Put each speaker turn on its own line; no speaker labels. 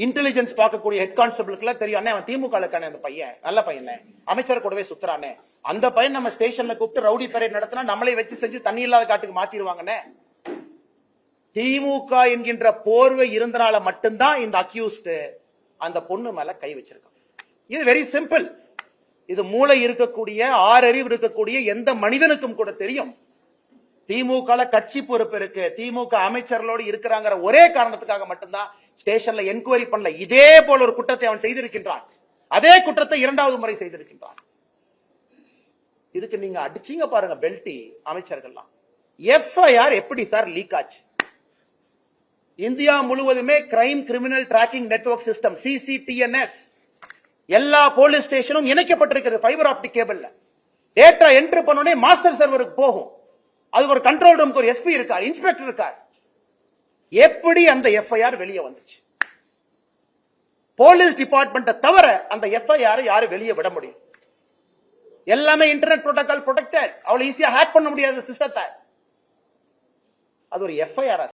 Intelligence பார்க்கக்கூடிய head கான்ஸ்டபிளுக்குலாம் தெரியும், அண்ணே அவன் திமுக அந்த பையன் நல்ல பையன், அமைச்சர் கூடவே சுத்துறானே, அந்த பையன் நம்ம ஸ்டேஷன்ல கூப்பிட்டு ரவுடி பரேட் நடத்தினா நம்மளே வச்சு செஞ்சு தண்ணி இல்லாத காட்டுக்கு மாத்திருவாங்கன்னு. திமுக என்கின்ற போர்வை இருந்தனால மட்டும்தான் இந்த அக்யூஸ்ட் அந்த பொண்ணு மேல கை வச்சிருக்காங்க. இது வெரி சிம்பிள். இது மூளை இருக்கக்கூடிய ஆறறிவு இருக்கக்கூடிய எந்த மனிதனுக்கும் கூட தெரியும். திமுக கட்சி பொறுப்பு இருக்கு, திமுக அமைச்சர்களோடு இருக்கிறாங்கிற ஒரே காரணத்துக்காக மட்டும்தான் ஸ்டேஷன்ல என்கொயரி பண்ணல. இதே போல ஒரு குற்றத்தை அவன் செய்திருக்கின்றான், அதே குற்றத்தை இரண்டாவது முறை செய்திருக்கின்றான். இதுக்கு நீங்க அடிச்சீங்க பாருங்க பெல்டி அமைச்சர்கள்லாம். எஃப்ஐஆர் எப்படி சார் லீக் ஆச்சு? இந்தியா முழுவதுமே crime criminal tracking network system CCTNS எல்லா போலீஸ் ஸ்டேஷனும் இணைக்கப்பட்டிருக்கிறது ஃபைபர் ஆப்டிக் கேபிள்ல. டேட்டா என்ட்ரி பண்ணோடனே மாஸ்டர் சர்வருக்கு போகும். அதுக்கு ஒரு கண்ட்ரோல் ரூமுக்கு ஒரு SP இருக்கார், இன்ஸ்பெக்டர் இருக்கார். எப்படி அந்த எஃப்ஐஆர் வெளியே வந்துச்சு? போலீஸ் டிபார்ட்மெண்ட்டை தவிர அந்த எஃப்ஐஆர் யாரு வெளியே விட முடியும்? எல்லாமே இன்டர்நெட் புரோட்டோகால் ப்ரொடெக்டட். அவ்வளவு ஈஸியா ஹேக் பண்ண முடியாத சிஸ்டத்தை. அது ஒரு எஃப்ஐஆர்